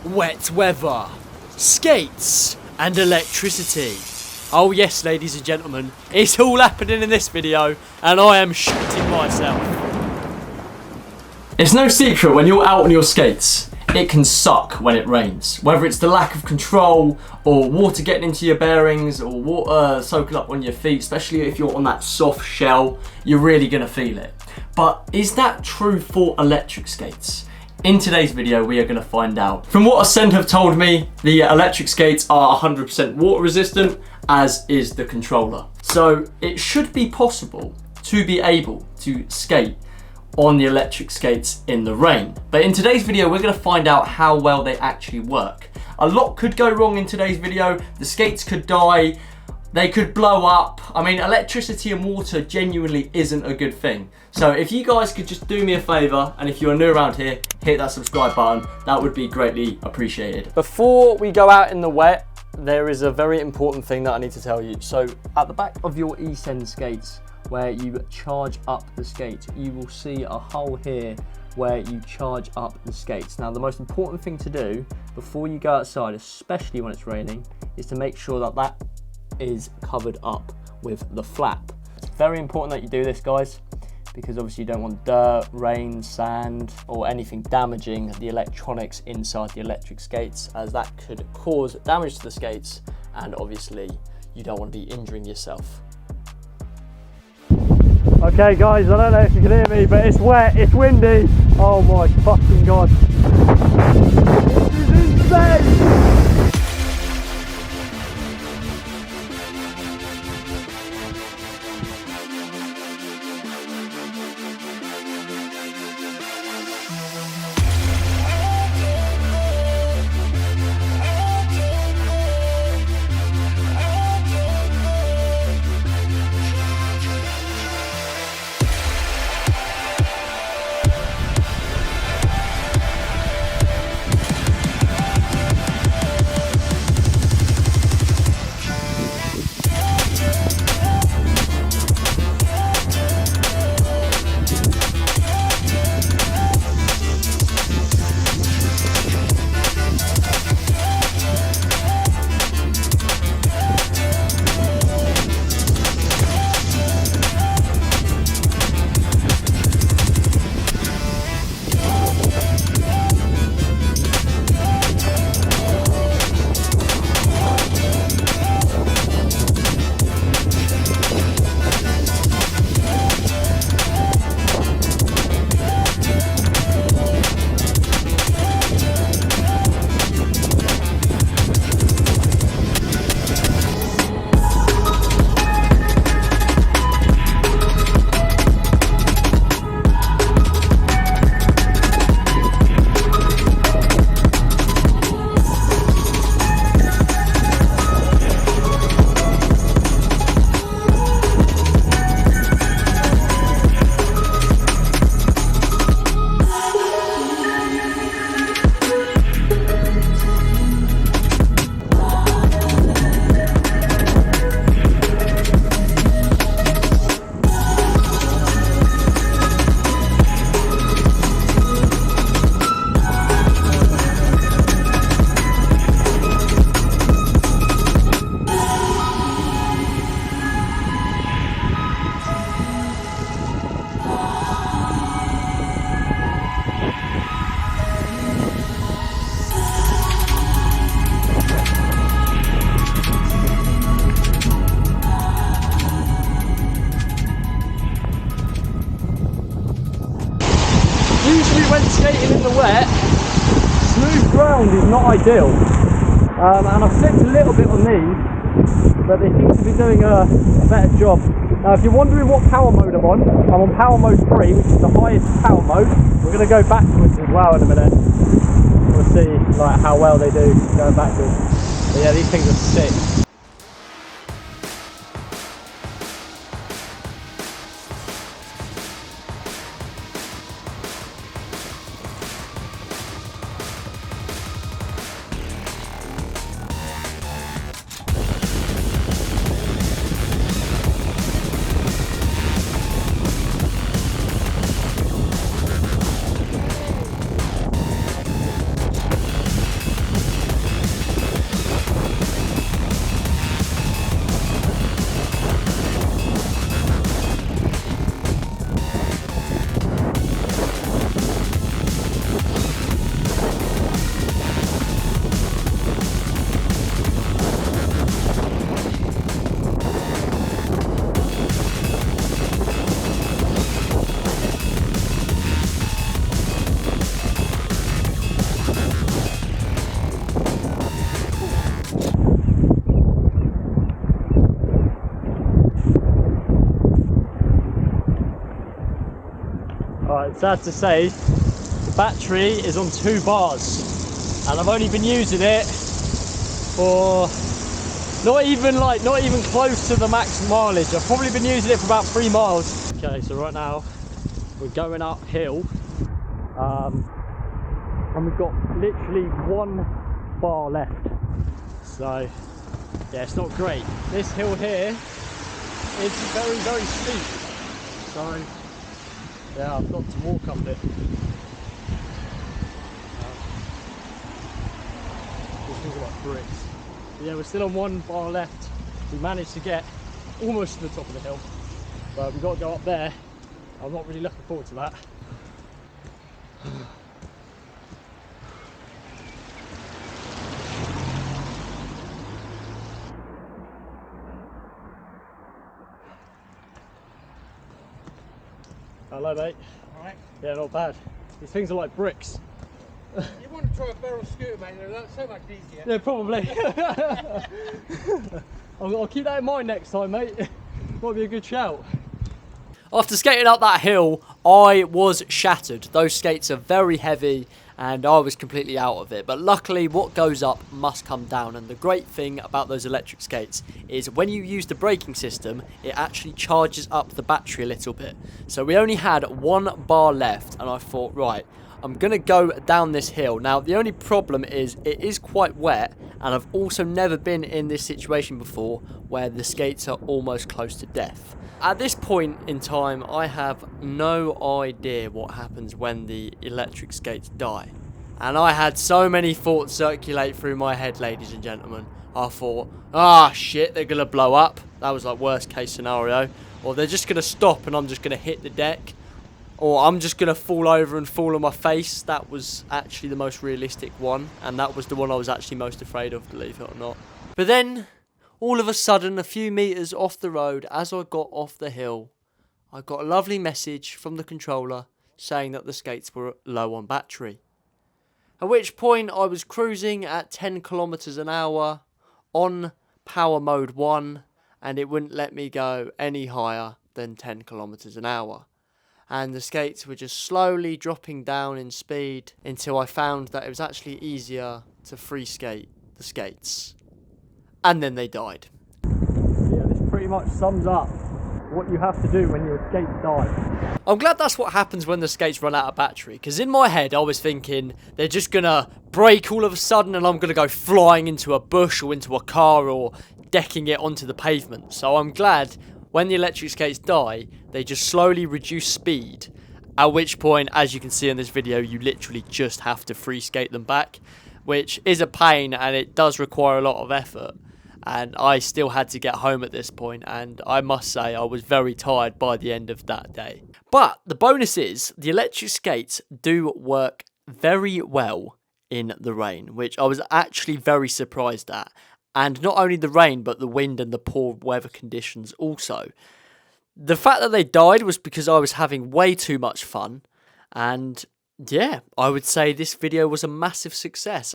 wet weather, skates and electricity. Oh yes, ladies and gentlemen, it's all happening in this video and I am shitting myself. It's no secret when you're out on your skates, it can suck when it rains. Whether it's the lack of control or water getting into your bearings or water soaking up on your feet, especially if you're on that soft shell, you're really gonna feel it. But is that true for electric skates? In today's video, we are going to find out. From what Escend have told me, the electric skates are 100% water resistant, as is the controller. So it should be possible to be able to skate on the electric skates in the rain. But in today's video, we're going to find out how well they actually work. A lot could go wrong in today's video. The skates could die, they could blow up. I mean, electricity and water genuinely isn't a good thing. So if you guys could just do me a favor, and if you're new around here, hit that subscribe button, that would be greatly appreciated. Before we go out in the wet, there is a very important thing that I need to tell you. So at the back of your Escend skates, where you charge up the skates, you will see a hole here where you charge up the skates. Now, the most important thing to do before you go outside, especially when it's raining, is to make sure that that is covered up with the flap. It's very important that you do this, guys, because obviously you don't want dirt, rain, sand, or anything damaging the electronics inside the electric skates, as that could cause damage to the skates, and obviously you don't want to be injuring yourself. Okay guys, I don't know if you can hear me, but it's wet, it's windy. Oh my fucking god. This is insane! Usually when skating in the wet, smooth ground is not ideal, and I've slipped a little bit on these, but they seem to be doing a better job. Now if you're wondering what power mode I'm on power mode 3, which is the highest power mode. We're going to go backwards as well in a minute. We'll see like how well they do going backwards. But yeah, these things are sick. sad to say, the battery is on 2 bars, and I've only been using it for not even close to the max mileage. I've probably been using it for about 3 miles. Okay, so right now we're going uphill, and we've got literally 1 bar left. So yeah, it's not great. This hill here is very, very steep. So yeah, I've got to walk up it. These things are like bricks. But yeah, we're still on 1 bar left. We managed to get almost to the top of the hill, but we've got to go up there. I'm not really looking forward to that. Hello, mate. Alright. Yeah, not bad. These things are like bricks. You want to try a barrel scooter, mate? They're so much easier. Yeah, probably. I'll keep that in mind next time, mate. Might be a good shout. After skating up that hill, I was shattered. Those skates are very heavy and I was completely out of it. But luckily, what goes up must come down. And the great thing about those electric skates is when you use the braking system, it actually charges up the battery a little bit. So we only had 1 bar left and I thought, right, I'm going to go down this hill. Now, the only problem is it is quite wet, and I've also never been in this situation before where the skates are almost close to death. At this point in time, I have no idea what happens when the electric skates die. And I had so many thoughts circulate through my head, ladies and gentlemen. I thought, ah, shit, they're going to blow up. That was like worst case scenario. Or they're just going to stop and I'm just going to hit the deck. Or I'm just going to fall over and fall on my face. That was actually the most realistic one. And that was the one I was actually most afraid of, believe it or not. But then, all of a sudden, a few metres off the road, as I got off the hill, I got a lovely message from the controller saying that the skates were low on battery. At which point, I was cruising at 10 kilometres an hour on power mode 1, and it wouldn't let me go any higher than 10 kilometres an hour. And the skates were just slowly dropping down in speed until I found that it was actually easier to free skate the skates. And then they died. Yeah, this pretty much sums up what you have to do when your skates die. I'm glad that's what happens when the skates run out of battery, because in my head I was thinking they're just gonna break all of a sudden and I'm gonna go flying into a bush or into a car or decking it onto the pavement. So I'm glad when the electric skates die, they just slowly reduce speed, at which point, as you can see in this video, you literally just have to free skate them back, which is a pain and it does require a lot of effort. And I still had to get home at this point, and I must say I was very tired by the end of that day. But the bonus is, the electric skates do work very well in the rain, which I was actually very surprised at. And not only the rain, but the wind and the poor weather conditions also. The fact that they died was because I was having way too much fun. And yeah, I would say this video was a massive success.